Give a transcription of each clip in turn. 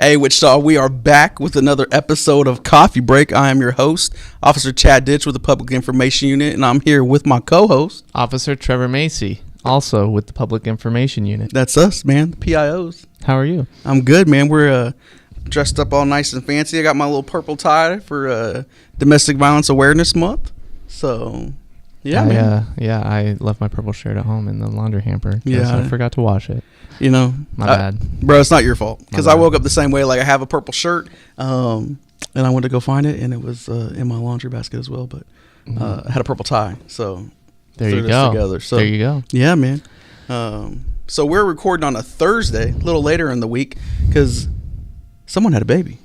Hey, Wichita, we are back with another episode of Coffee Break. I am your host, Officer Chad Ditch with the Public Information Unit, and I'm here with my co-host, Officer Trevor Macy, also with the Public Information Unit. That's us, man, the PIOs. How are you? I'm good, man. We're dressed up all nice and fancy. I got my little purple tie for Domestic Violence Awareness Month. So, yeah, man. I left my purple shirt at home in the laundry hamper. Yeah. I forgot to wash it. You know, My bad. Bro, it's not your fault. Because I woke up the same way. Like, I have a purple shirt, and I went to go find it, and it was in my laundry basket as well. But I had a purple tie, so there you go. Together. So, there you go. Yeah, man. So we're recording on a Thursday, a little later in the week, because someone had a baby.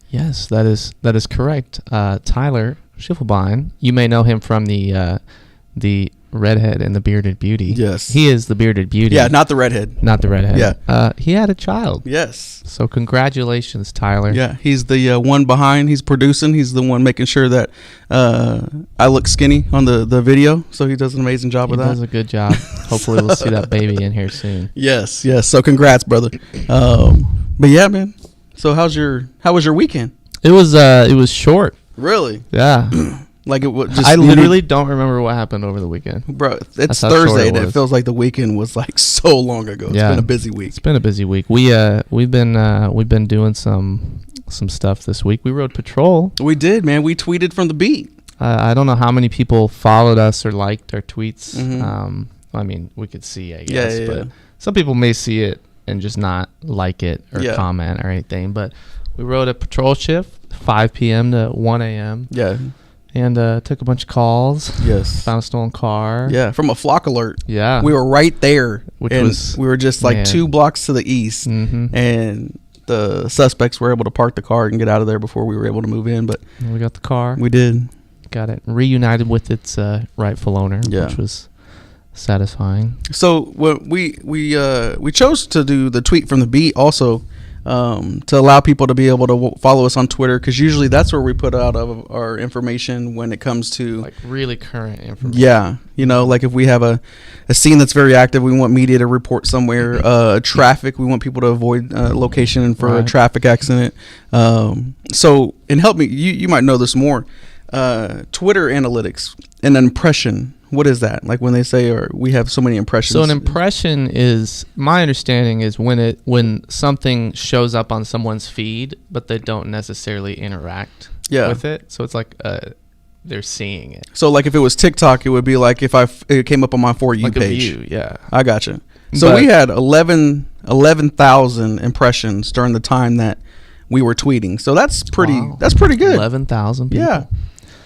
Yes, that is correct. Tyler Schiffelbein, you may know him from the redhead and the bearded beauty. Yes. He is the bearded beauty. Yeah, not the redhead. Not the redhead. Yeah. He had a child. Yes. So congratulations, Tyler. Yeah, he's the one behind. He's producing. He's the one making sure that I look skinny on the video. So he does an amazing job with that. He does a good job. Hopefully we'll see that baby in here soon. Yes. So congrats, brother. But yeah, man. So how was your weekend? It was short. Really? Yeah. Like it was just, I literally don't remember what happened over the weekend. Bro, it's Thursday and it feels like the weekend was like so long ago. It's been a busy week. It's been a busy week. We've been doing some stuff this week. We rode patrol. We did, man. We tweeted from the beat. I don't know how many people followed us or liked our tweets. Mm-hmm. I mean, we could see, I guess, Yeah. but some people may see it and just not like it or comment or anything. But we rode a patrol shift, 5 p.m. to 1 a.m. Yeah. And took a bunch of calls. Yes. Found a stolen car. Yeah, from a flock alert. Yeah. We were right there. We were just like 2 blocks to the east. Mm-hmm. And the suspects were able to park the car and get out of there before we were able to move in. But we got the car. We did. Got it reunited with its rightful owner, which was satisfying. So we chose to do the tweet from the beat also to allow people to be able to follow us on Twitter, because usually that's where we put out of our information when it comes to like really current information. Yeah, you know, like if we have a scene that's very active, we want media to report somewhere. Traffic, we want people to avoid location for a traffic accident. So, and help me, you might know this more. Twitter analytics, an impression. What is that? Like when they say, or we have so many impressions. So an impression is, my understanding is when something shows up on someone's feed, but they don't necessarily interact with it. So it's like they're seeing it. So like if it was TikTok, it would be like if it came up on my For You like page. A view, yeah. I gotcha. So we had 11,000 impressions during the time that we were tweeting. So that's pretty. Wow. That's pretty good. 11,000 people. Yeah.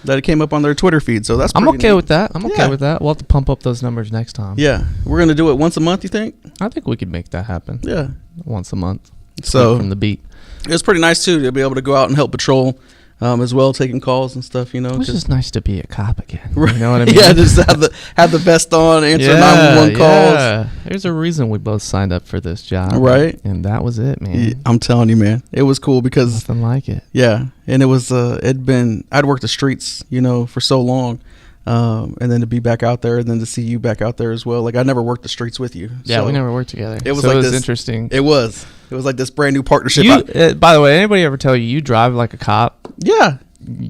That it came up on their Twitter feed, so that's pretty I'm okay neat. with that. I'm okay with that. We'll have to pump up those numbers next time. Yeah, we're gonna do it once a month. You think? I think we could make that happen. Yeah, once a month. So from the beat, it was pretty nice too to be able to go out and help patrol, as well, taking calls and stuff. You know, it's just nice to be a cop again. Right. You know what I mean? Yeah, just have the vest on, answer 911 calls. Yeah. There's a reason we both signed up for this job, right? And that was it, man. Yeah, I'm telling you, man, it was cool because nothing like it. Yeah, and it was I'd worked the streets, you know, for so long, and then to be back out there, and then to see you back out there as well. Like I never worked the streets with you. Yeah, so we never worked together. It was this interesting. It was like this brand new partnership. By the way, anybody ever tell you drive like a cop? Yeah.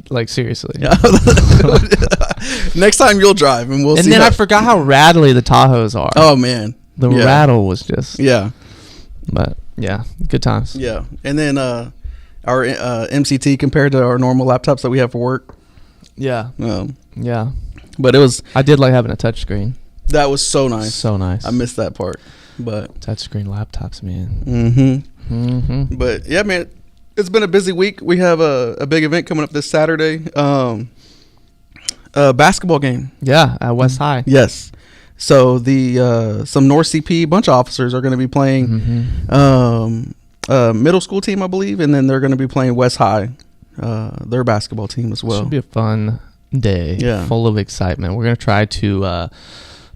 Like seriously. Yeah. Next time you'll drive and we'll see. And then I forgot how rattly the Tahoes are. Oh man. The rattle was just But yeah, good times. Yeah. And then our MCT compared to our normal laptops that we have for work. Yeah. Yeah. But I did like having a touch screen. That was so nice. So nice. I missed that part. But touchscreen laptops, man. But yeah, man, it's been a busy week. We have a big event coming up this Saturday. Basketball game. Yeah, at West High. Yes. So some North CP bunch of officers are going to be playing middle school team, I believe, and then they're going to be playing West High, their basketball team as well. Should be a fun day. Yeah. Full of excitement. We're going to try to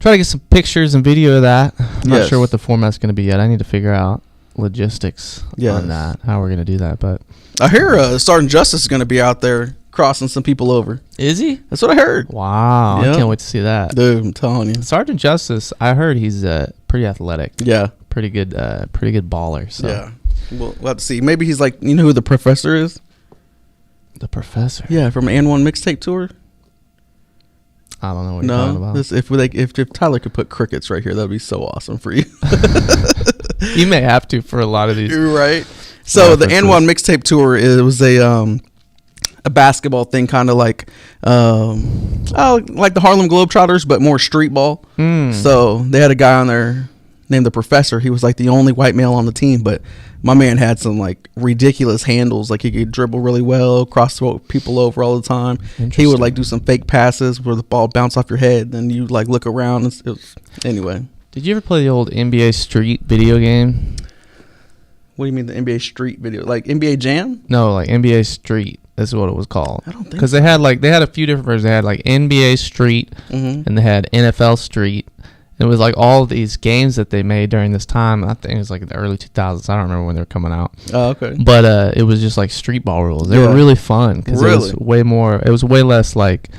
get some pictures and video of that. I'm not sure what the format's going to be yet. I need to figure out logistics on that, how we're going to do that. But I hear Sergeant Justice is going to be out there crossing some people over. Is he? That's what I heard. Wow. Yep. I can't wait to see that. Dude, I'm telling you. Sergeant Justice, I heard he's pretty athletic. Yeah. Pretty good baller. So. Yeah. Well, we'll have to see. Maybe he's like, you know who the professor is? The professor? Yeah, from And One Mixtape Tour. I don't know what you're talking about. If Tyler could put crickets right here, that'd be so awesome for you. You may have to for a lot of these. You're right. So the And One Mixtape Tour, it was a basketball thing, kind of like the Harlem Globetrotters, but more street ball. So they had a guy on there named the Professor. He was like the only white male on the team, but my man had some like ridiculous handles. Like he could dribble really well, cross people over all the time. He would like do some fake passes where the ball bounce off your head, then you like look around. Anyway. Did you ever play the old NBA Street video game? What do you mean the NBA Street video? Like NBA Jam? No, like NBA Street. That's what it was called. I don't think because they had a few different versions. They had like NBA Street, and they had NFL Street. It was like all of these games that they made during this time. I think it was like in the early 2000s. I don't remember when they were coming out. Oh, okay. But it was just like street ball rules. They were really fun because it was way more. It was way less like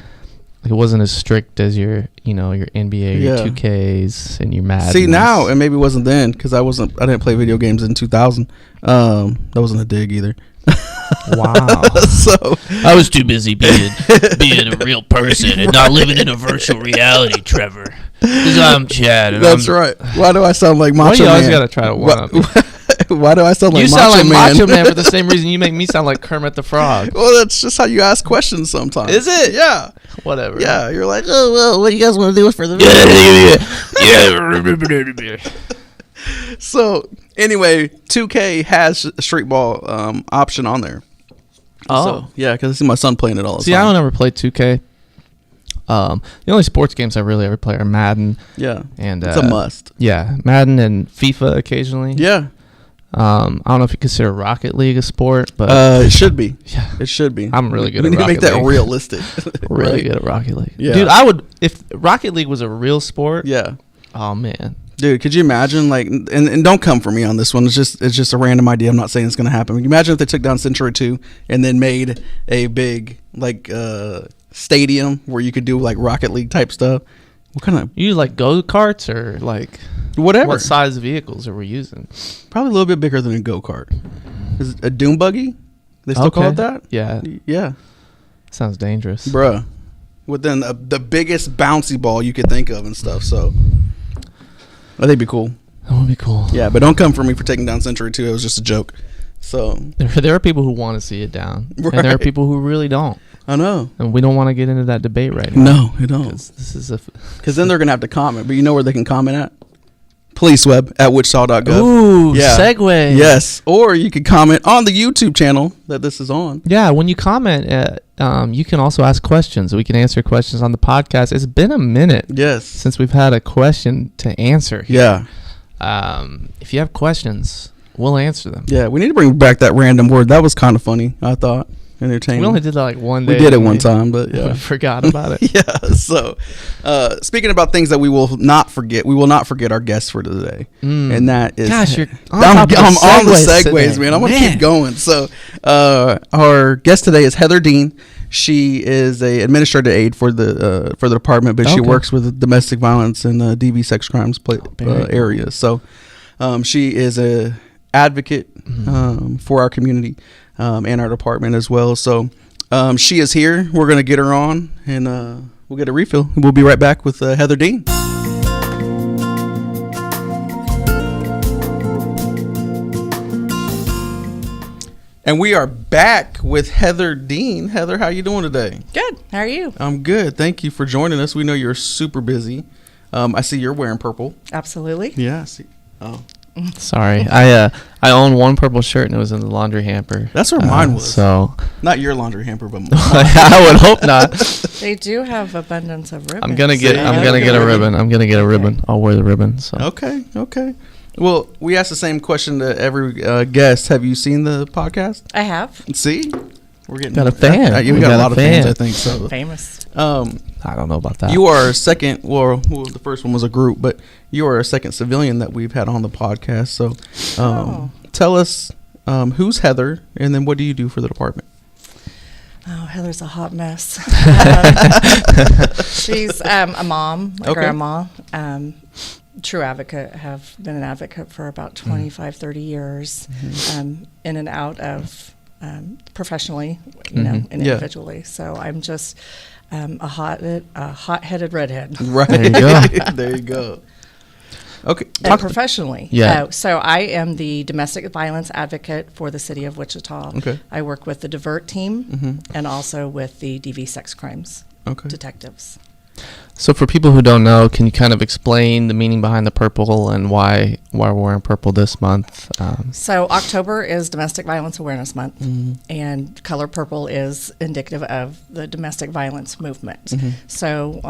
it wasn't as strict as your NBA, your 2Ks, and your Madden. See now, and maybe it wasn't then because I didn't play video games in 2000. That wasn't a dig either. Wow. So I was too busy being a real person and not living in a virtual reality, Trevor. Because I'm Chad. And that's right. Why do I sound like Macho Man? Why do you always got to try to one up? Why do I sound like Macho Man? You sound like Macho Man for the same reason you make me sound like Kermit the Frog. Well, that's just how you ask questions sometimes. Is it? Yeah. Whatever. Yeah. You're like, oh, well, what do you guys want to do for the video? So, anyway, 2K has a street ball option on there. Oh. So, yeah, because I see my son playing it all the time. See, I don't ever play 2K. The only sports games I really ever play are Madden. Yeah. And it's a must. Yeah. Madden and FIFA occasionally. Yeah. I don't know if you consider Rocket League a sport, but it should be. Yeah. It should be. I'm really good we at need Rocket to make League. that realistic. Really good at Rocket League. Yeah. Dude, I would if Rocket League was a real sport. Yeah. Oh man. Dude, could you imagine, like, and don't come for me on this one. It's just a random idea. I'm not saying it's going to happen. Can you imagine if they took down Century 2 and then made a big, like, stadium where you could do, like, Rocket League type stuff? What kind of... You use, like, go-karts or, like... Whatever. What size vehicles are we using? Probably a little bit bigger than a go-kart. Is it a dune buggy? They still call it that? Yeah. Yeah. Sounds dangerous. Bruh. Within the biggest bouncy ball you could think of and stuff, so... I think it'd be cool. That would be cool. Yeah, but don't come for me for taking down Century 2. It was just a joke. So there are people who want to see it down, right. And there are people who really don't. I know, and we don't want to get into that debate right now. No, we don't. Because then they're gonna have to comment. But you know where they can comment at? policeweb@wichita.gov. Ooh, segue. Yes, or you could comment on the YouTube channel that this is on. Yeah, when you comment, you can also ask questions. We can answer questions on the podcast. It's been a minute, since we've had a question to answer here. Yeah. If you have questions, we'll answer them. Yeah, we need to bring back that random word. That was kind of funny, I thought. Entertaining. We only did that like one day. We did it one time, but yeah. We forgot about it. Yeah. So, speaking about things that we will not forget our guest for today, and that is. Gosh, you're I'm on the segues, man. I'm gonna keep going. So, our guest today is Heather Dean. She is a administrative aide for the department, but she works with domestic violence and DV sex crimes areas. So, she is a advocate for our community. And our department as well. So she is here. We're going to get her on, and we'll get a refill. We'll be right back with Heather Dean. And we are back with Heather Dean. Heather, how you doing today? Good. How are you? I'm good. Thank you for joining us. We know you're super busy. I see you're wearing purple. Absolutely. Yeah, I see. Oh. Sorry, I own one purple shirt and it was in the laundry hamper. That's where mine was. So not your laundry hamper, but mine. I would hope not. They do have abundance of ribbons. I'm gonna get a ribbon. I'm gonna get a ribbon. I'll wear the ribbon. So okay. Well, we asked the same question to every guest. Have you seen the podcast? I have. See, we're getting got a fan. We got a lot of fans, I think. So famous. I don't know about that. You are a second. Well, the first one was a group, but you are a second civilian that we've had on the podcast. So, tell us who's Heather, and then what do you do for the department? Oh, Heather's a hot mess. She's a mom, a grandma. true advocate, have been an advocate for about 25, 30 years, in and out of professionally, and individually. So I'm just a hot-headed redhead. Right. There you go. There you go. Okay. And professionally. Yeah. So I am the domestic violence advocate for the city of Wichita. Okay. I work with the Divert team and also with the DV sex crimes detectives. So for people who don't know, can you kind of explain the meaning behind the purple and why we're wearing purple this month? So October is Domestic Violence Awareness Month, and color purple is indicative of the domestic violence movement. So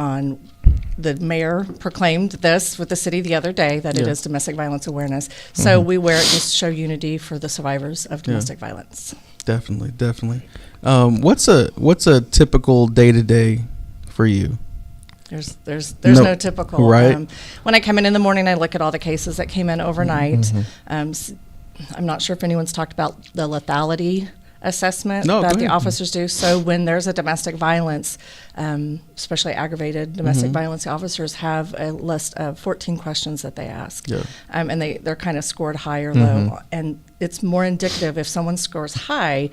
the mayor proclaimed this with the city the other day, that it is domestic violence awareness. So we wear it just to show unity for the survivors of domestic violence. Definitely. What's a typical day-to-day for you? There's no typical. Right. When I come in the morning, I look at all the cases that came in overnight. I'm not sure if anyone's talked about the lethality assessment that the officers do. So when there's a domestic violence, especially aggravated domestic violence, the officers have a list of 14 questions that they ask. Yeah. And they're kind of scored high or low. And it's more indicative. If someone scores high,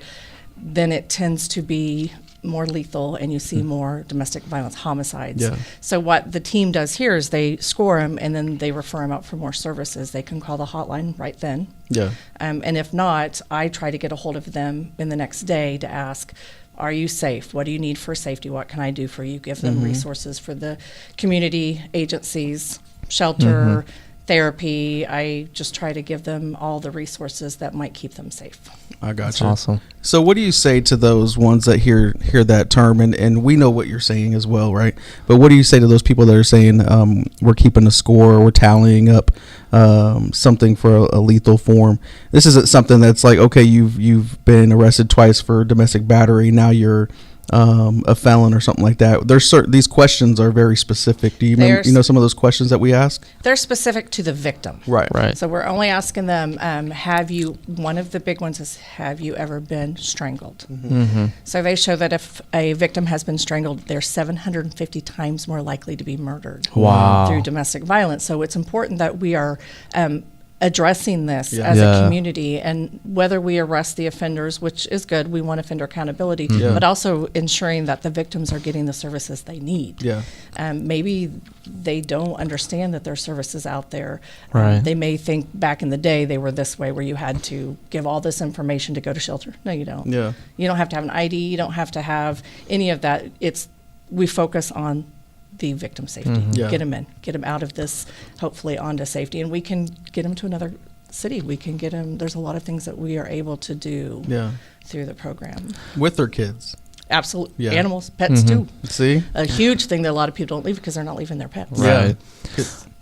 then it tends to be more lethal, and you see more domestic violence homicides. Yeah. So what the team does here is they score them, and then they refer them out for more services. They can call the hotline right then. Yeah. And if not, I try to get a hold of them in the next day to ask, are you safe? What do you need for safety? What can I do for you? Give them resources for the community agencies, shelter, therapy. I just try to give them all the resources that might keep them safe. I got That's you. Awesome. So what do you say to those ones that hear that term, and we know what you're saying as well, right? But what do you say to those people that are saying we're keeping a score, or we're tallying up something for a lethal form? This isn't something that's like, okay, you've been arrested twice for domestic battery, now you're a felon or something like that. There's these questions are very specific. Do you know some of those questions that we ask? They're specific to the victim. Right. So we're only asking them, one of the big ones is, have you ever been strangled? So they show that if a victim has been strangled, they're 750 times more likely to be murdered through domestic violence. So it's important that we are addressing this as a community, and whether we arrest the offenders, which is good, we want offender accountability, but also ensuring that the victims are getting the services they need. Maybe they don't understand that there are services out there. They may think back in the day they were this way, where you had to give all this information to go to shelter. No, you don't. You don't have to have an ID. You don't have to have any of that. We focus on the victim safety. Get them out of this, hopefully onto safety, and we can get them to another city. We can get them. There's a lot of things that we are able to do through the program with their kids. Absolutely. Animals, pets too. See, a huge thing that a lot of people don't leave because they're not leaving their pets. Right.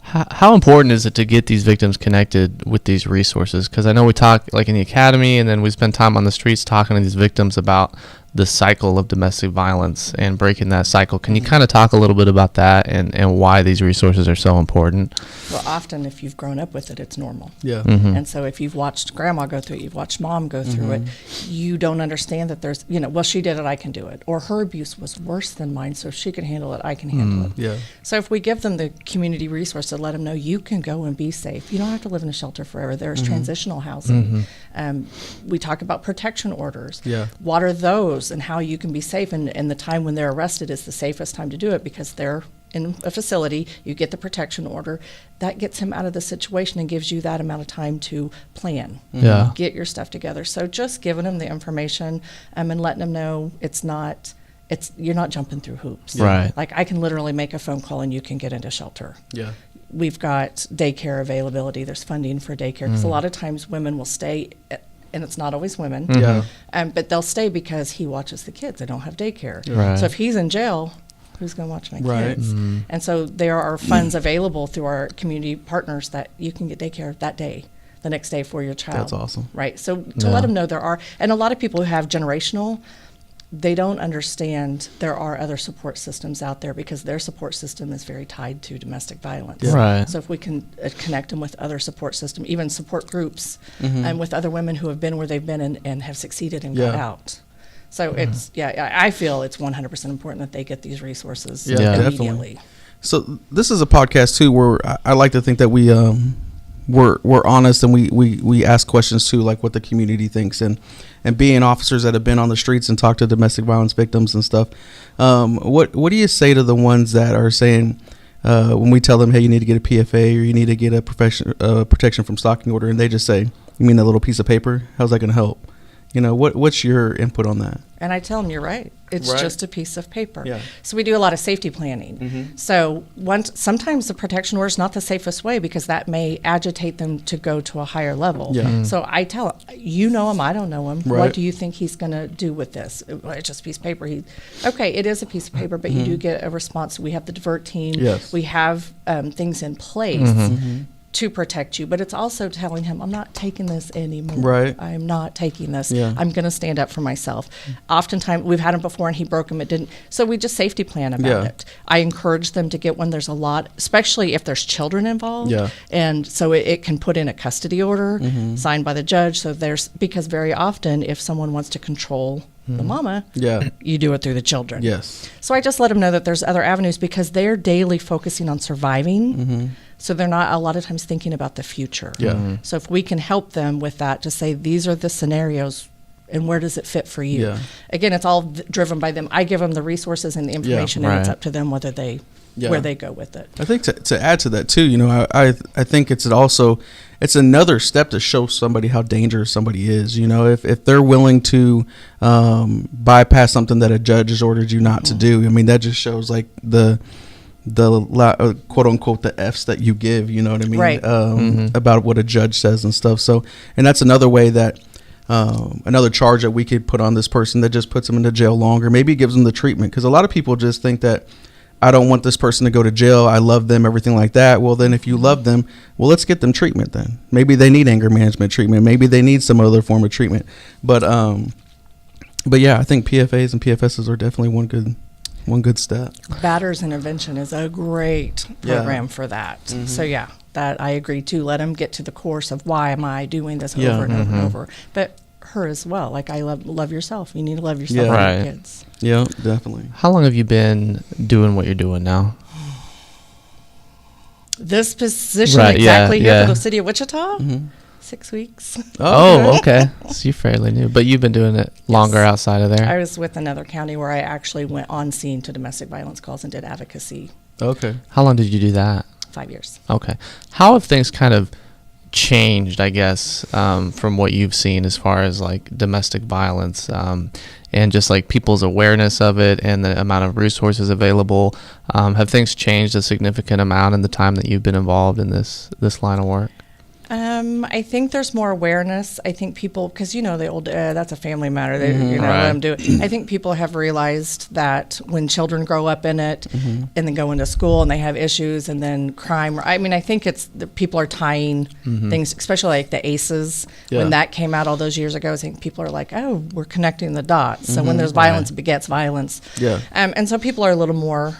How important is it to get these victims connected with these resources? Because I know we talk like in the academy, and then we spend time on the streets talking to these victims about the cycle of domestic violence and breaking that cycle. Can you kind of talk a little bit about that and why these resources are so important? Well, often if you've grown up with it, it's normal. Mm-hmm. And so if you've watched grandma go through it, you've watched mom go through it, you don't understand that there's, well, she did it, I can do it. Or her abuse was worse than mine, so if she can handle it, I can handle it. So if we give them the community resource to let them know you can go and be safe. You don't have to live in a shelter forever. There's transitional housing. We talk about protection orders. What are those and how you can be safe? And the time when they're arrested is the safest time to do it because they're in a facility. You get the protection order. That gets him out of the situation and gives you that amount of time to plan. Get your stuff together. So just giving them the information and letting them know you're not jumping through hoops. Right. Like I can literally make a phone call and you can get into shelter. We've got daycare availability. There's funding for daycare because a lot of times women will stay, and it's not always women, but they'll stay because he watches the kids. They don't have daycare. So if he's in jail, who's going to watch my kids? And so there are funds available through our community partners that you can get daycare that day, the next day for your child. That's awesome. Right. So to let them know there are, and a lot of people who have generational, they don't understand there are other support systems out there because their support system is very tied to domestic violence. Right. So if we can connect them with other support systems, even support groups, and with other women who have been where they've been and have succeeded and got out. So I feel it's 100% important that they get these resources immediately. Definitely. So this is a podcast too, where I like to think that we're honest and we ask questions too, like what the community thinks, and being officers that have been on the streets and talked to domestic violence victims and stuff. What do you say to the ones that are saying, when we tell them, hey, you need to get a PFA or you need to get a protection from stalking order, and they just say, you mean that little piece of paper? How's that going to help? What's your input on that? And I tell them, you're right. It's just a piece of paper. Yeah. So we do a lot of safety planning. Mm-hmm. So sometimes the protection order is not the safest way because that may agitate them to go to a higher level. Yeah. Mm-hmm. So I tell them, you know him, I don't know him. Right. What do you think he's going to do with this? Well, it's just a piece of paper. Okay, it is a piece of paper, but you do get a response. We have the divert team. Yes. We have things in place. To protect you, but it's also telling him, I'm not taking this anymore. Right. I'm not taking this. Yeah. I'm going to stand up for myself. Oftentimes, we've had him before and he broke him, it didn't. So we just safety plan about it. I encourage them to get one. There's a lot, especially if there's children involved. Yeah. And so it can put in a custody order signed by the judge. So because very often, if someone wants to control the mama, you do it through the children. Yes. So I just let them know that there's other avenues because they're daily focusing on surviving. So they're not a lot of times thinking about the future. Yeah. So if we can help them with that, to say these are the scenarios and where does it fit for you? Yeah. Again, it's all driven by them. I give them the resources and the information, and it's up to them whether they where they go with it. I think to add to that too, I think it's another step to show somebody how dangerous somebody is. If they're willing to bypass something that a judge has ordered you not to do, I mean, that just shows like the quote unquote the F's that you give, you know what I mean? Right. About what a judge says and stuff. So, and that's another way that another charge that we could put on this person that just puts them into jail longer. Maybe gives them the treatment, because a lot of people just think that I don't want this person to go to jail. I love them, everything like that. Well, then if you love them, well, let's get them treatment then. Maybe they need anger management treatment. Maybe they need some other form of treatment. But yeah, I think PFAs and PFSs are definitely one good step. Batters Intervention is a great program for that. So that I agree too. Let them get to the course of why am I doing this over and over and over. But her as well. Like, I love yourself. You need to love yourself and your kids. Yeah, definitely. How long have you been doing what you're doing now? This position here for the city of Wichita? 6 weeks. Oh, okay. So you're fairly new, but you've been doing it longer outside of there. I was with another county where I actually went on scene to domestic violence calls and did advocacy. Okay. How long did you do that? 5 years. Okay. How have things kind of changed, I guess, from what you've seen as far as like domestic violence, and just like people's awareness of it and the amount of resources available? Have things changed a significant amount in the time that you've been involved in this line of work? I think there's more awareness. I think people, because the old, that's a family matter. They, let them do it. I think people have realized that when children grow up in it and then go into school and they have issues and then crime. I mean, I think it's people are tying things, especially like the ACEs. When that came out all those years ago, I think people are like, oh, we're connecting the dots. So when there's violence, it begets violence. Yeah. And so people are a little more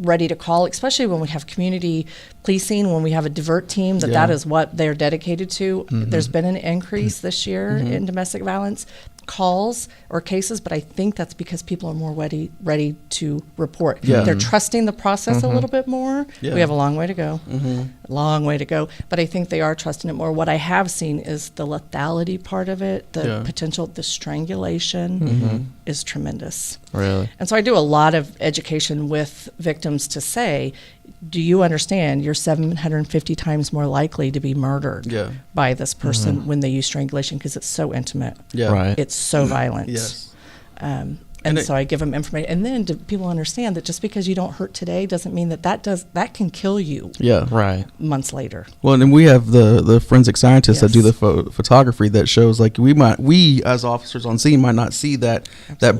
ready to call, especially when we have community policing, when we have a divert team, that is what they're dedicated to. There's been an increase this year in domestic violence calls or cases, but I think that's because people are more ready to report. They're trusting the process a little bit more. We have a long way to go, but I think they are trusting it more. What I have seen is the lethality part of it, the potential, the strangulation is tremendous. Really? And so I do a lot of education with victims to say, do you understand you're 750 times more likely to be murdered by this person when they use strangulation, because it's so intimate. It's so violent. And so I give them information, and then people understand that just because you don't hurt today doesn't mean that can kill you. Months later. Well, and then we have the forensic scientists that do the photography that shows, like, we as officers on scene might not see that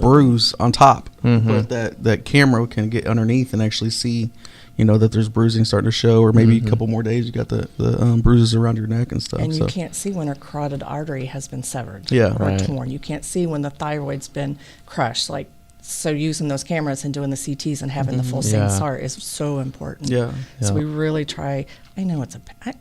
bruise on top, but that camera can get underneath and actually see, that there's bruising starting to show, or maybe a couple more days you got the bruises around your neck and stuff. And you can't see when a carotid artery has been severed or torn. You can't see when the thyroid's been crushed. So using those cameras and doing the CTs and having the full SAR is so important. So we really try. I know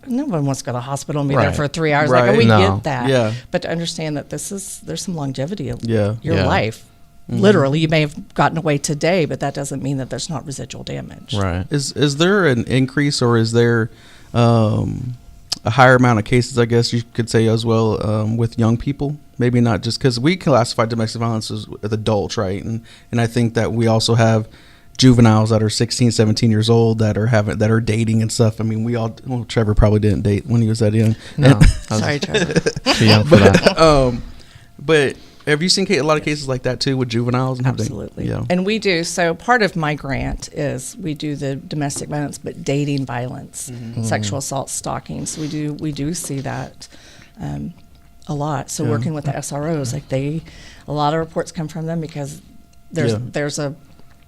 no one wants to go to the hospital and be there for 3 hours. Like, we get that. But to understand that there's some longevity of your life Literally, you may have gotten away today, but that doesn't mean that there's not residual damage. Right. Is there an increase, or is there a higher amount of cases, I guess you could say, as well, with young people? Maybe not, just because we classify domestic violence as adults, right? And I think that we also have juveniles that are 16, 17 years old that are dating and stuff. I mean, Trevor probably didn't date when he was that young. No, sorry, Trevor. Too young for that. But have you seen a lot of cases like that too with juveniles? Absolutely. Yeah. And we do. So part of my grant is we do the domestic violence, but dating violence, sexual assault, stalking. So we do see that a lot. So working with the SROs, a lot of reports come from them because there's a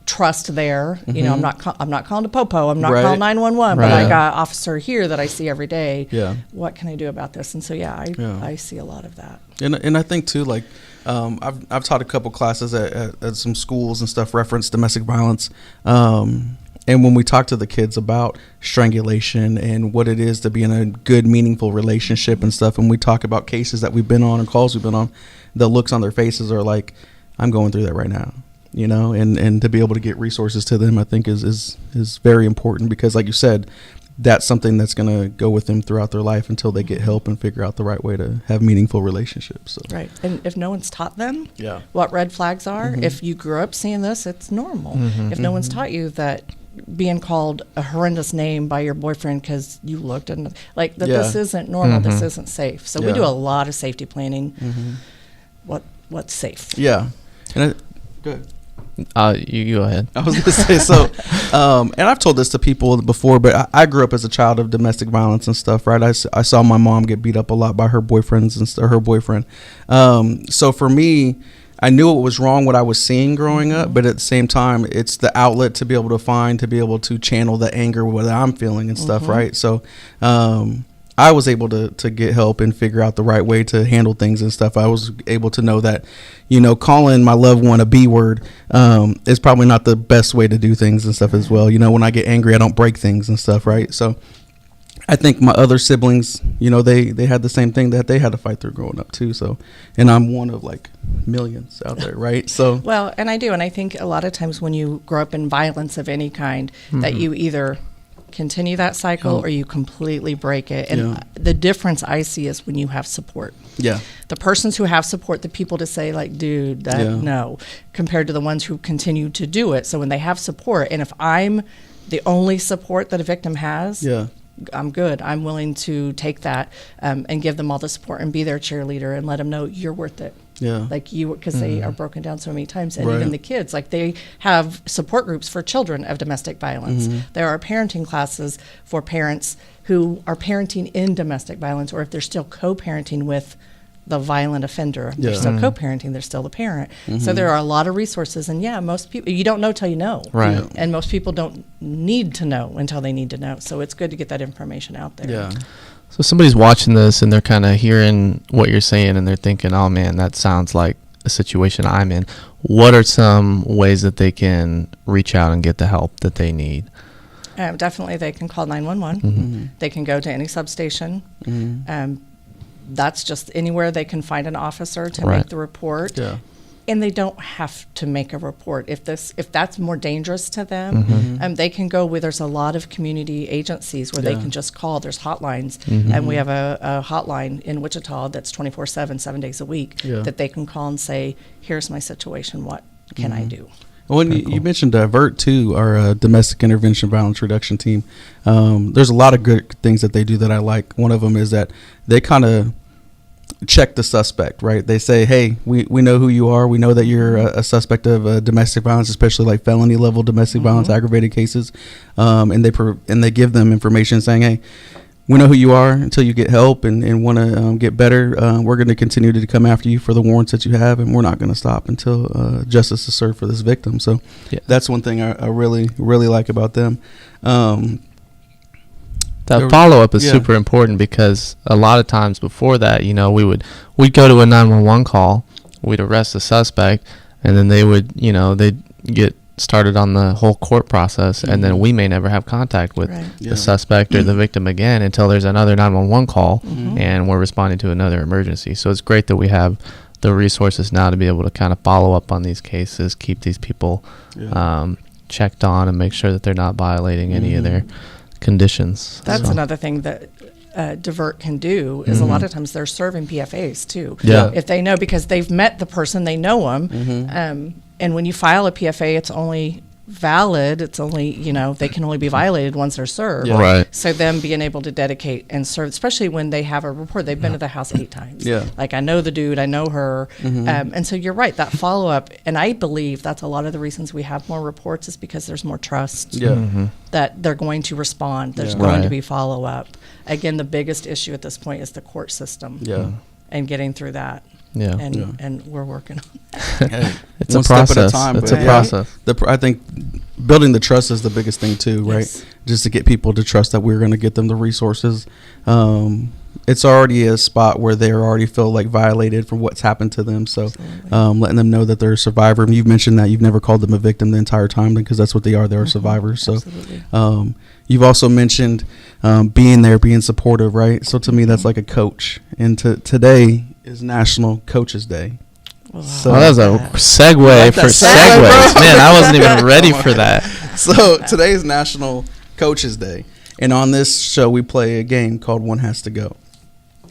trust there. You know, I'm not calling to Popo. I'm not calling 911, but I got an officer here that I see every day. Yeah. What can I do about this? And so I see a lot of that. And I think too, like I've taught a couple classes at some schools and stuff reference domestic violence. And when we talk to the kids about strangulation and what it is to be in a good, meaningful relationship and stuff, and we talk about cases that we've been on or calls we've been on, the looks on their faces are like, I'm going through that right now, you know, and to be able to get resources to them, I think is very important, because like you said, that's something that's going to go with them throughout their life until they get help and figure out the right way to have meaningful relationships. So. Right. And if no one's taught them what red flags are, if you grew up seeing this, it's normal. If no one's taught you that being called a horrendous name by your boyfriend because you looked and this isn't normal, this isn't safe. So we do a lot of safety planning. What's safe? Yeah. And good. You go ahead. I was going to say, so, and I've told this to people before, but I grew up as a child of domestic violence and stuff, right? I saw my mom get beat up a lot by her boyfriends and her boyfriend. So for me, I knew it was wrong what I was seeing growing up, but at the same time, it's the outlet to be able to channel the anger, what I'm feeling and stuff, right? So, I was able to get help and figure out the right way to handle things and stuff. I was able to know that, you know, calling my loved one a B word is probably not the best way to do things and stuff as well. You know, when I get angry, I don't break things and stuff, right? So I think my other siblings, you know, they had the same thing that they had to fight through growing up too. So, and I'm one of like millions out there, right? So well, and I do, and I think a lot of times when you grow up in violence of any kind, that you either continue that cycle or you completely break it. And the difference I see is when you have support. Yeah. The persons who have support, the people to say like, dude, no, compared to the ones who continue to do it. So when they have support, and if I'm the only support that a victim has, I'm good. I'm willing to take that and give them all the support and be their cheerleader and let them know you're worth it. Yeah. Like you, because they are broken down so many times. And even the kids, like they have support groups for children of domestic violence. There are parenting classes for parents who are parenting in domestic violence, or if they're still co-parenting with the violent offender, they're still co-parenting, they're still the parent. So there are a lot of resources. And most people, you don't know till you know. Right. And most people don't need to know until they need to know. So it's good to get that information out there. Yeah. So somebody's watching this and they're kind of hearing what you're saying and they're thinking, oh man, that sounds like a situation I'm in. What are some ways that they can reach out and get the help that they need? Definitely they can call 911. They can go to any substation. That's just anywhere they can find an officer to make the report. Yeah. And they don't have to make a report. If that's more dangerous to them, they can go where there's a lot of community agencies where they can just call. There's hotlines, and we have a hotline in Wichita that's 24/7, 7 days a week, that they can call and say, here's my situation, what can I do? When you mentioned Divert too, our domestic intervention violence reduction team, there's a lot of good things that they do that I like. One of them is that they kind of check the suspect, right? They say, hey, we know who you are. We know that you're a suspect of domestic violence, especially like felony level domestic violence, aggravated cases. And they give them information saying, hey, we know who you are until you get help and want to get better. We're going to continue to come after you for the warrants that you have, and we're not going to stop until justice is served for this victim. So that's one thing I really, really like about them. That follow-up is super important, because a lot of times before that, you know, we'd go to a 911 call, we'd arrest the suspect, and then they'd get started on the whole court process, and then we may never have contact with the suspect or the victim again until there's another 911 call and we're responding to another emergency. So it's great that we have the resources now to be able to kind of follow up on these cases, keep these people checked on, and make sure that they're not violating any of their conditions. That's another thing that Divert can do is a lot of times they're serving PFAs too. Yeah. If they know, because they've met the person, they know them. And when you file a PFA, it's only valid. It's only, you know, they can only be violated once they're served. Yeah. Right. So them being able to dedicate and serve, especially when they have a report, they've been to the house 8 times. Yeah. Like, I know the dude, I know her. And so you're right, that follow up, and I believe that's a lot of the reasons we have more reports is because there's more trust that they're going to respond. There's going to be follow up. Again, the biggest issue at this point is the court system. Yeah. And getting through that. Yeah. And we're working on that. It's a process. Step at a time, it's a process. I think building the trust is the biggest thing too, right? Yes. Just to get people to trust that we're going to get them the resources. It's already a spot where they already feel like violated from what's happened to them. So letting them know that they're a survivor. And you've mentioned that you've never called them a victim the entire time, because that's what they are. They're survivors. So you've also mentioned being there, being supportive, right? So to me, that's like a coach. And today is National Coaches Day. Wow. So that was a segue for segues. Man, I wasn't even ready for that. So today is National Coaches Day. And on this show, we play a game called One Has to Go.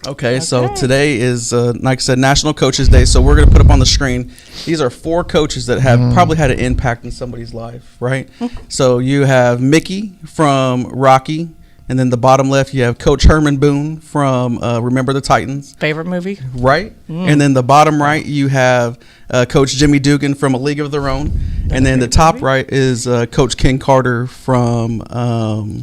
Okay, so today is, like I said, National Coaches Day. So we're going to put up on the screen. These are 4 coaches that have probably had an impact in somebody's life, right? So you have Mickey from Rocky. And then the bottom left, you have Coach Herman Boone from Remember the Titans. Favorite movie. Right. And then the bottom right, you have Coach Jimmy Dugan from A League of Their Own. And then the top right is Coach Ken Carter from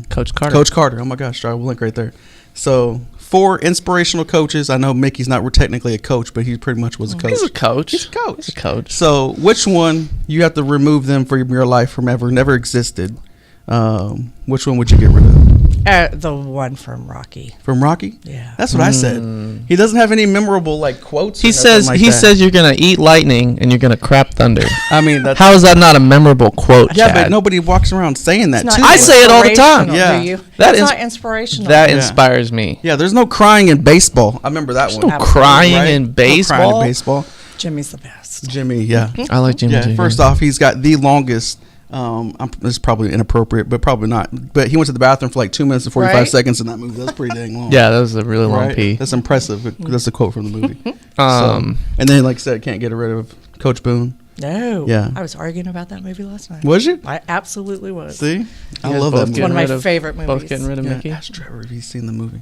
Coach Carter. Coach Carter. Oh, my gosh. I will link right there. So 4 inspirational coaches. I know Mickey's not technically a coach, but he pretty much was a coach. He's a coach. He's a coach. He's a coach. So which one, you have to remove them from your life from never existed. Which one would you get rid of? The one from Rocky. From Rocky? Yeah. That's what I said. He doesn't have any memorable quotes. He says you're gonna eat lightning and you're gonna crap thunder. I mean, how is that not a memorable quote? Yeah, Chad? But nobody walks around saying that too. I say it all the time. Yeah, that's not inspirational. That inspires me. Yeah, there's no crying in baseball. I remember that one. No crying in baseball. No crying in baseball. Jimmy's the best. Jimmy, yeah. I like Jimmy. Yeah, first off, he's got the longest. This is probably inappropriate, but probably not. But he went to the bathroom for 2 minutes and 45 seconds in that movie. That's pretty dang long. Yeah, that was a really long pee. That's impressive. That's a quote from the movie. And then, like I said, can't get rid of Coach Boone. No. Yeah. I was arguing about that movie last night. Was you? I absolutely was. See? I love that movie. It's one of my favorite movies. Both getting rid of Mickey? Ask Trevor if he's seen the movie.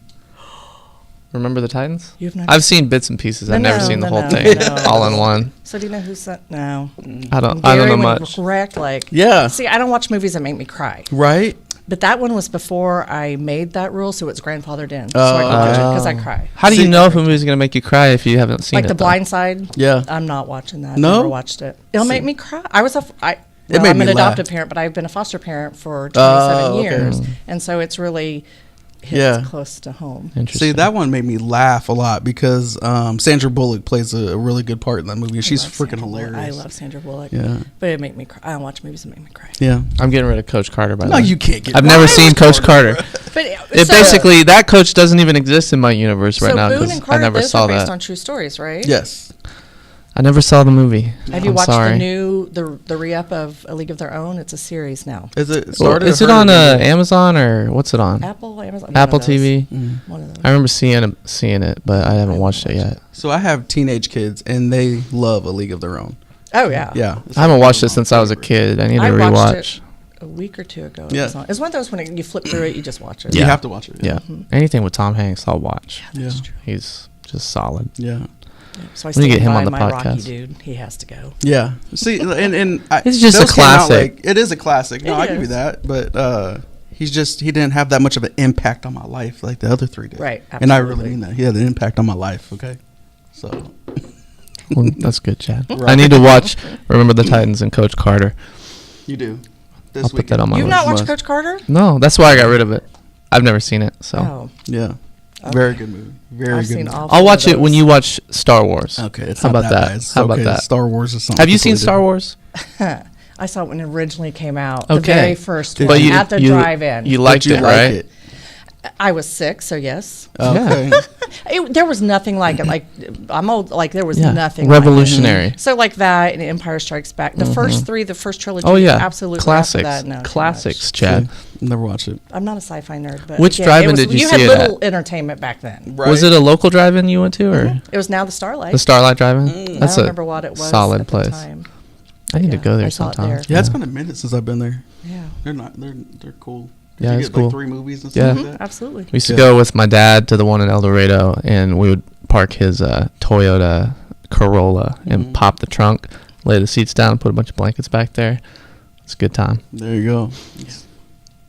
Remember the Titans? I've seen bits and pieces. I've never seen the whole thing all in one. So do you know who's that? No. I don't know much. Correct. Yeah. See, I don't watch movies that make me cry. Right. But that one was before I made that rule, so it's grandfathered in. So I can watch it because I cry. How do you know if a movie's going to make you cry if you haven't seen it? Like The Blind Side? Yeah. I'm not watching that. No? Never watched it. It'll make me cry. I'm an adoptive parent, but I've been a foster parent for 27 years. And so it's really hits close to home. See, that one made me laugh a lot because Sandra Bullock plays a really good part in that movie. She's freaking hilarious. I love Sandra Bullock. Yeah. But it made me cry. I don't watch movies that make me cry. Yeah. I'm getting rid of Coach Carter, by the way. No, you can't get I've never seen Coach Carter. But basically, that coach doesn't even exist in my universe right now because I never saw that. Those are based on true stories, right? Yes. I never saw the movie. Have you watched the re-up of A League of Their Own? It's a series now. Is it is it on Amazon or what's it on? Amazon. Apple TV. One of those. I remember seeing it, but I haven't watched it yet. So I have teenage kids, and they love A League of Their Own. Oh yeah. Yeah. I haven't watched it since I was a kid. I need to rewatch. Watched it a week or two ago. Yeah. It's one of those when you flip through it, you just watch it. You have to watch it. Yeah. Anything with Tom Hanks, I'll watch. Yeah, that's true. He's just solid. Yeah. So I still get him on the my podcast. Rocky dude. He has to go. Yeah. See, and it's just a classic. It is a classic. No, I give you that. But he didn't have that much of an impact on my life like the other 3 did. Right. Absolutely. And I really mean that. He had an impact on my life. Okay. So. Well, that's good, Chad. Right. I need to watch Remember the Titans and Coach Carter. You do. I'll put that on my list. You've not watched Coach Carter? No, that's why I got rid of it. I've never seen it. So. Yeah. Okay. Very good movie. Very good movie. I'll watch it when you watch Star Wars. Okay, it's how not about that? How about that? Star Wars is something. Have you seen Star Wars? I saw it when it originally came out. The very first one but at the drive-in. You liked it, right? I was 6, so yes. Okay. There was nothing like it. Like, I'm old. Like, there was nothing revolutionary. Like it. So like that and Empire Strikes Back. The first 3, the first trilogy. Oh yeah, absolutely. Classics. That, no, classics, Chad. Never watched it. I'm not a sci-fi nerd, but which drive-in did you see it at? You had little entertainment back then. Right. Was it a local drive-in you went to, or it was now the Starlight? The Starlight drive-in. That's I don't remember what it was. Solid at place. The time. I need to go there sometime. Yeah, it's been a minute since I've been there. Yeah, they're cool. Yeah, you it's get cool. Like 3 movies and stuff like that? Absolutely. We used to go with my dad to the one in El Dorado, and we would park his Toyota Corolla and pop the trunk, lay the seats down, put a bunch of blankets back there. It's a good time. There you go. Yeah.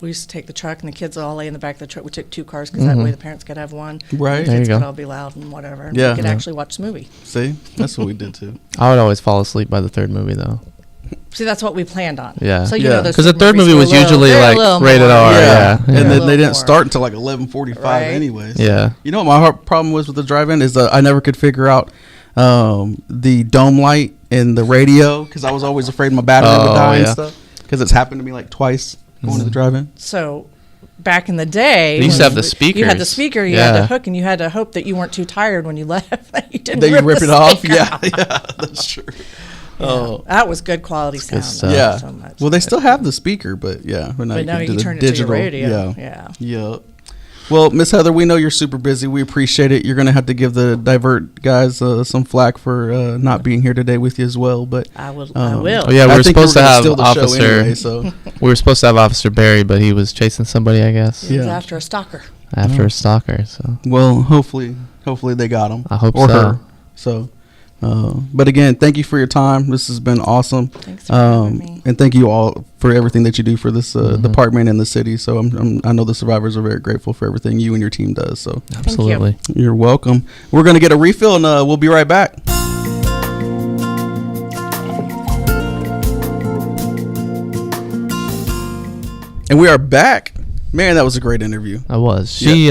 We used to take the truck, and the kids would all lay in the back of the truck. We took 2 cars because that way the parents could have one. Right. The kids could all be loud and whatever. And we could actually watch the movie. See? That's what we did, too. I would always fall asleep by the 3rd movie, though. See, that's what we planned on. Yeah. So you know, because the 3rd movie was usually like rated R. Yeah. And then they didn't start until like 11:45 anyways. Yeah. You know what my problem was with the drive-in is I never could figure out the dome light and the radio because I was always afraid my battery would die and stuff. Because it's happened to me like twice going to the drive-in. So back in the day, you used to have the speakers. You had the speaker, you had the hook, and you had to hope that you weren't too tired when you left. You didn't rip it off. Yeah, that's true. Yeah. Oh, that was good quality sound. Yeah. So much. Well, they still have the speaker, but now you turn it to your radio. Yeah. Well, Miss Heather, we know you're super busy. We appreciate it. You're going to have to give the Divert guys some flack for not being here today with you as well. But I will. Oh yeah, we were supposed to have Officer. Anyway, we were supposed to have Officer Barry, but he was chasing somebody, I guess. He was after a stalker. A stalker. So. Well, hopefully they got him. I hope or so. Her. So. But again, thank you for your time. This has been awesome. Thanks for having me. And thank you all for everything that you do for this department and the city. So I know the survivors are very grateful for everything you and your team does. So absolutely, you're welcome. We're gonna get a refill and we'll be right back. And we are back. Man, that was a great interview. I was. She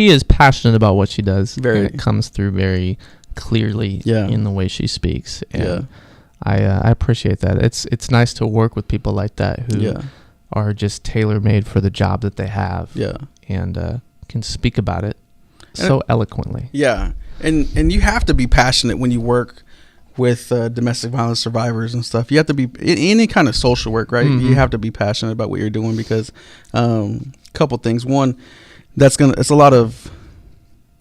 is passionate about what she does. Very. And it comes through very clearly in the way she speaks. And I appreciate that. It's nice to work with people like that who are just tailor-made for the job that they have. Yeah. And can speak about it so eloquently. Yeah. And you have to be passionate when you work with domestic violence survivors and stuff. You have to be in any kind of social work, right? You have to be passionate about what you're doing because a couple things. One, it's a lot of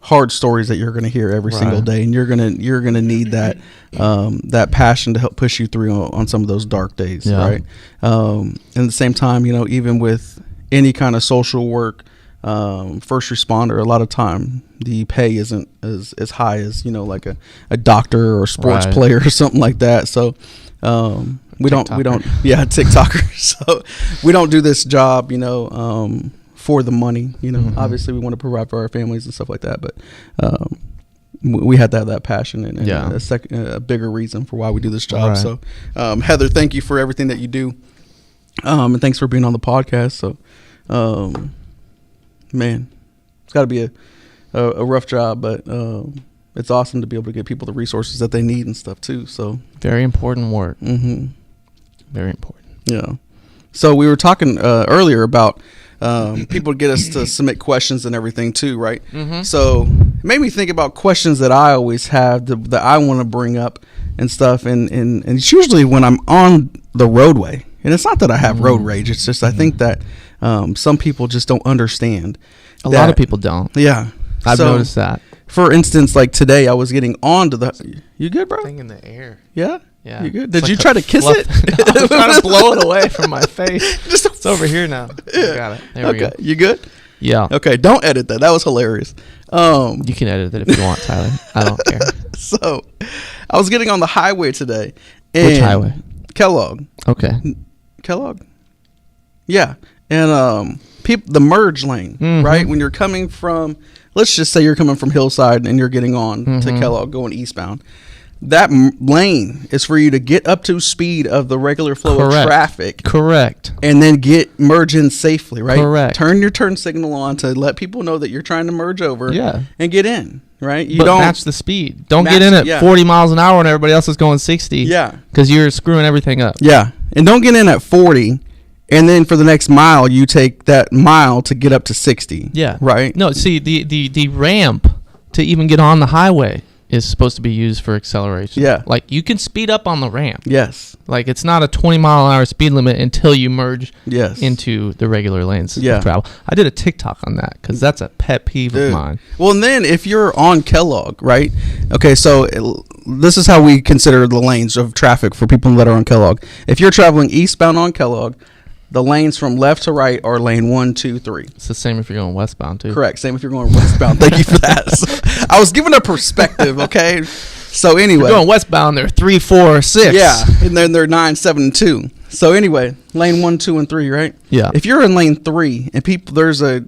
hard stories that you're going to hear every single day, and you're going to need that that passion to help push you through on some of those dark days, right? And at the same time, even with any kind of social work, first responder, a lot of time the pay isn't as high as like a doctor or a sports player or something like that. So we don't TikToker. So we don't do this job for the money. Obviously we want to provide for our families and stuff like that, but we had to have that passion and a bigger reason for why we do this job. So Heather, thank you for everything that you do, and thanks for being on the podcast. So man, it's got to be a rough job, but it's awesome to be able to get people the resources that they need and stuff too. So very important work. Very important. Yeah. So we were talking earlier about people get us to submit questions and everything too, right? So it made me think about questions that I always have that I want to bring up and stuff, and it's usually when I'm on the roadway. And it's not that I have road rage. It's just I think that some people just don't understand. A lot of people don't. Yeah. I've noticed that. For instance, like today I was getting onto the... You good, bro? Thing in the air. Yeah? Yeah. You good? Did you try to kiss it? I was trying to blow it away from my face. It's over here now. Yeah. Got it. There we go. You good? Yeah. Okay, don't edit that. That was hilarious. You can edit it if you want, Tyler. I don't care. So, I was getting on the highway today. And which highway? Kellogg. Okay. Kellogg? Yeah. And the merge lane, right? When you're coming from, let's just say you're coming from Hillside and you're getting on to Kellogg going eastbound. That lane is for you to get up to speed of the regular flow of traffic. Correct. And then merge in safely, right? Correct. Turn your turn signal on to let people know that you're trying to merge over and get in, right? You don't match the speed. Don't get in at 40 miles an hour when everybody else is going 60. Yeah. Because you're screwing everything up. Yeah. And don't get in at 40 And then for the next mile, you take that mile to get up to 60. Yeah. Right? No, see, the ramp to even get on the highway is supposed to be used for acceleration. Yeah. Like, you can speed up on the ramp. Yes. Like, it's not a 20-mile-an-hour speed limit until you merge yes. into the regular lanes yeah. of travel. I did a TikTok on that because that's a pet peeve of mine. Well, and then if you're on Kellogg, right? Okay, so this is how we consider the lanes of traffic for people that are on Kellogg. If you're traveling eastbound on Kellogg, the lanes from left to right are lane 1, 2, 3. It's the same if you're going westbound, too. Correct. Same if you're going westbound. Thank you for that. So, I was giving a perspective, okay? So anyway. If you're going westbound, they're 3, 4, 6. Yeah, and then they're 9, 7, and 2. So anyway, lane 1, 2, and 3, right? Yeah. If you're in lane 3 and there's a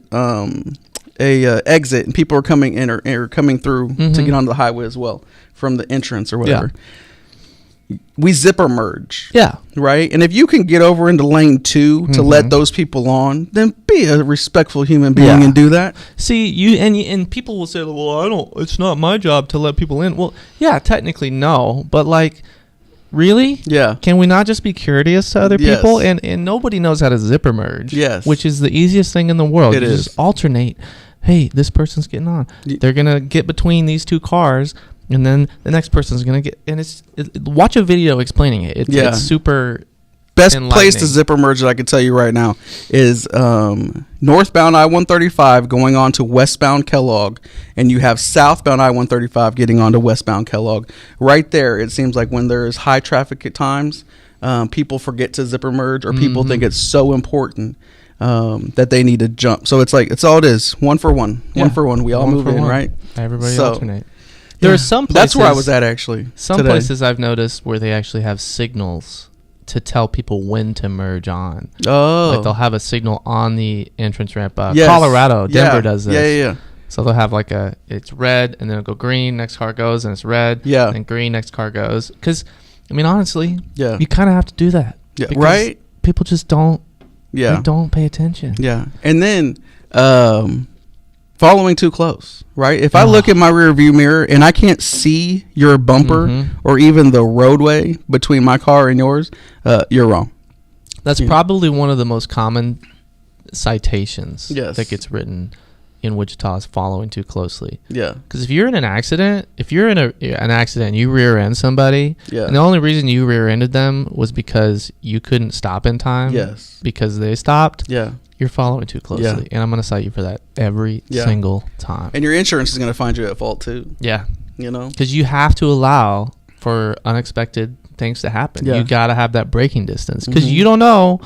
exit and people are coming in or coming through to get onto the highway as well from the entrance or whatever. Yeah. We zipper merge. Yeah. Right? And if you can get over into lane 2 to let those people on, then be a respectful human being and do that. See, and people will say, well, it's not my job to let people in. Well, yeah, technically no, but like, really? Yeah. Can we not just be courteous to other people? And nobody knows how to zipper merge. Yes. Which is the easiest thing in the world. It is. Just alternate. Hey, this person's getting on. They're going to get between these two cars. And then the next person's going to get, and watch a video explaining it. It's super best place to zipper merge that I can tell you right now is northbound I-135 going on to westbound Kellogg, and you have southbound I-135 getting on to westbound Kellogg. Right there, it seems like when there's high traffic at times, people forget to zipper merge, or people think it's so important that they need to jump. So it's like, it's all it is. One for one. One for one. We all move in, right? Everybody alternate. There are some places. That's where I was at, actually. Some places I've noticed where they actually have signals to tell people when to merge on. Oh. Like, they'll have a signal on the entrance ramp. Colorado, Denver does this. Yeah. So they'll have like it's red, and then it'll go green, next car goes, and it's red. Yeah. And green, next car goes. Because, I mean, honestly, you kind of have to do that. Yeah. Right? People just don't. Yeah. They don't pay attention. Yeah. And then, following too close, right? If I look at my rear view mirror and I can't see your bumper or even the roadway between my car and yours, you're wrong. That's probably one of the most common citations that gets written in Wichita is following too closely. Yeah. Because if you're in an accident, and you rear end somebody, and the only reason you rear ended them was because you couldn't stop in time, because they stopped, you're following too closely, and I'm going to cite you for that every single time. And your insurance is going to find you at fault too. Yeah. You know? Because you have to allow for unexpected things to happen. You got to have that braking distance, because you don't know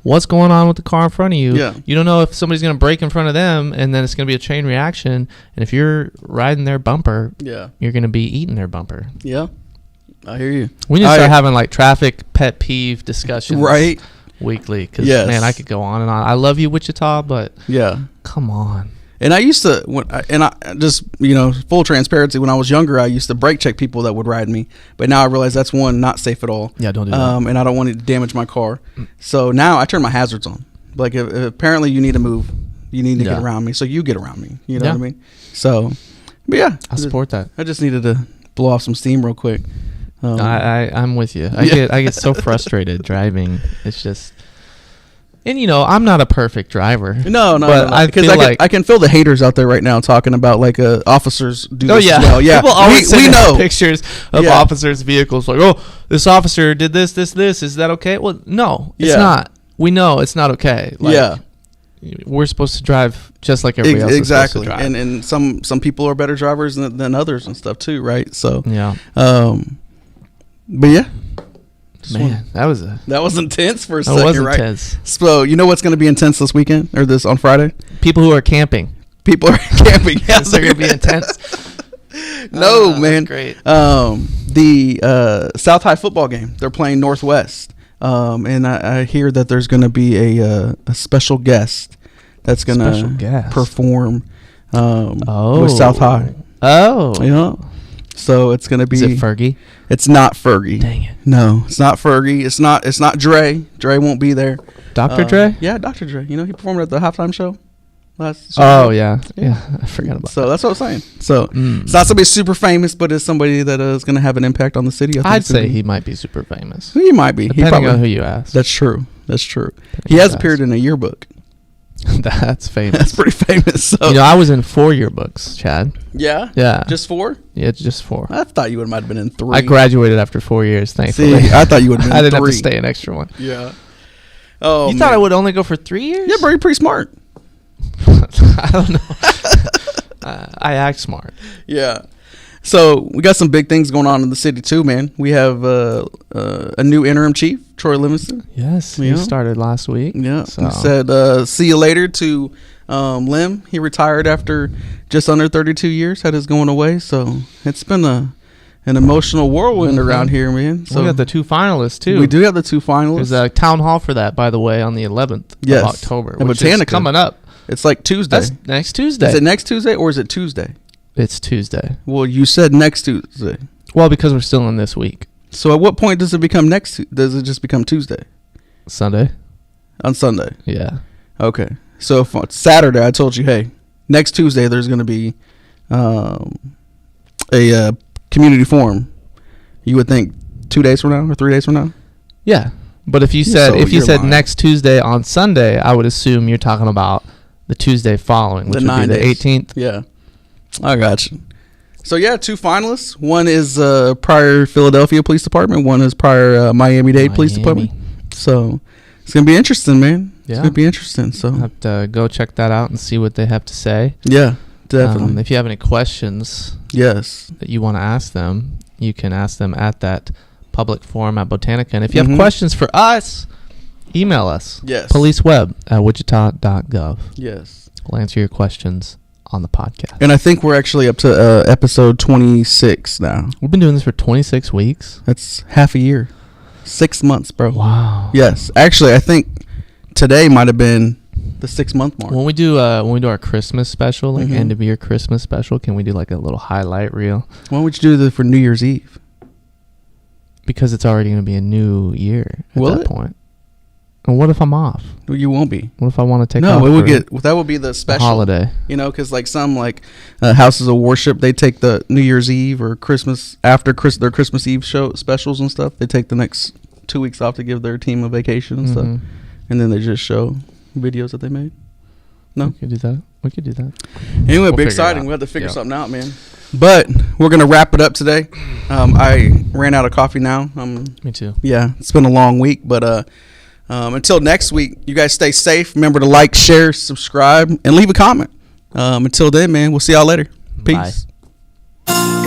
what's going on with the car in front of you. Yeah. You don't know if somebody's going to brake in front of them, and then it's going to be a chain reaction. And if you're riding their bumper, you're going to be eating their bumper. Yeah. I hear you. We need to start having like traffic pet peeve discussions. Right. Weekly, because man, I could go on and on. I love you, Wichita, but come on. And I used to, full transparency, when I was younger, I used to brake check people that would ride me, but now I realize that's not safe at all. Yeah, don't do that. And I don't want it to damage my car. So now I turn my hazards on. Like, if apparently you need to move, you need to get around me, so you get around me. You know what I mean? So, but yeah, I support that. I just needed to blow off some steam real quick. I'm with you. I get so frustrated driving. It's just, and I'm not a perfect driver. No. Because I can feel the haters out there right now talking about like officers do this as well. Yeah, people always send out pictures of officers' vehicles like, oh, this officer did this. Is that okay? Well, no, it's not. We know it's not okay. Like, we're supposed to drive just like everybody else is supposed to drive. And some people are better drivers than others and stuff too, right? So but yeah, man, that was intense for a second, was right? Intense. So you know what's going to be intense this weekend or on Friday? People who are camping. People are camping. Yes, they're going to be intense. No, man. Great. The South High football game. They're playing Northwest, and I hear that there's going to be a special guest that's going to perform with South High. Oh, yeah. So it's going to be. Is it Fergie? It's not Fergie. Dang it. No, it's not Fergie. It's not Dre. Dre won't be there. Dr. Dre? Yeah, Dr. Dre. He performed at the halftime show last. Oh yeah. I forgot about that. So that's what I was saying. So it's not somebody super famous, but it's somebody that is going to have an impact on the city. I'd say he might be super famous. He might be. Depending on who you ask. That's true. That's true. He has appeared in a yearbook. That's famous. That's pretty famous. So. I was in 4 yearbooks, Chad. Yeah? Yeah. Just 4? Yeah, just 4. I thought you might have been in 3. I graduated after 4 years, thankfully. See, I thought you would have been in 3. I didn't have to stay an extra one. Yeah. Oh, you thought I would only go for 3 years? Yeah, bro, you're pretty smart. I don't know. I act smart. Yeah. So we got some big things going on in the city too, man. We have a new interim chief, Troy Livingston. Yes, he started last week. Yeah, so. He said, see you later to Lim. He retired after just under 32 years, had his going away. So it's been an emotional whirlwind around here, man. So we got the 2 finalists too. We do have the 2 finalists. There's a town hall for that, by the way, on the 11th of October. Which is coming up. It's like Tuesday. That's next Tuesday. Is it next Tuesday or is it Tuesday? It's Tuesday. Well, you said next Tuesday. Well, because we're still in this week. So at what point does it become does it just become Tuesday? Sunday. On Sunday? Yeah. Okay. So if on Saturday I told you, hey, next Tuesday there's going to be a community forum, you would think 2 days from now or 3 days from now? Yeah. But if you said lying. Next Tuesday on Sunday, I would assume you're talking about the Tuesday following, which would be the 18th. Yeah. I got you. So, 2 finalists. One is prior Philadelphia Police Department. One is prior Miami-Dade Police Department. So, it's going to be interesting, man. Yeah. It's going to be interesting. So, I'll have to go check that out and see what they have to say. Yeah, definitely. If you have any questions that you want to ask them, you can ask them at that public forum at Botanica. And if you have questions for us, email us. Yes. policeweb@wichita.gov. Yes. We'll answer your questions on the podcast. And I think we're actually up to episode 26 now. We've been doing this for 26 weeks. That's half a year. 6 months, bro. Wow. Yes. Actually, I think today might have been the 6-month mark. When we do our Christmas special, like end of year Christmas special, can we do like a little highlight reel? Why don't we do this for New Year's Eve? Because it's already going to be a new year at that point. And what if I'm off? Well, you won't be. What if I want to take off? No, that would be the special holiday. Because like some houses of worship, they take the New Year's Eve or Christmas after their Christmas Eve show specials and stuff. They take the next 2 weeks off to give their team a vacation and stuff, and then they just show videos that they made. No, we could do that. Anyway, we'll be exciting. We have to figure something out, man. But we're gonna wrap it up today. I ran out of coffee now. Me too. Yeah, it's been a long week, but until next week, you guys stay safe. Remember to like, share, subscribe, and leave a comment. Until then, man, we'll see y'all later. Peace. Bye.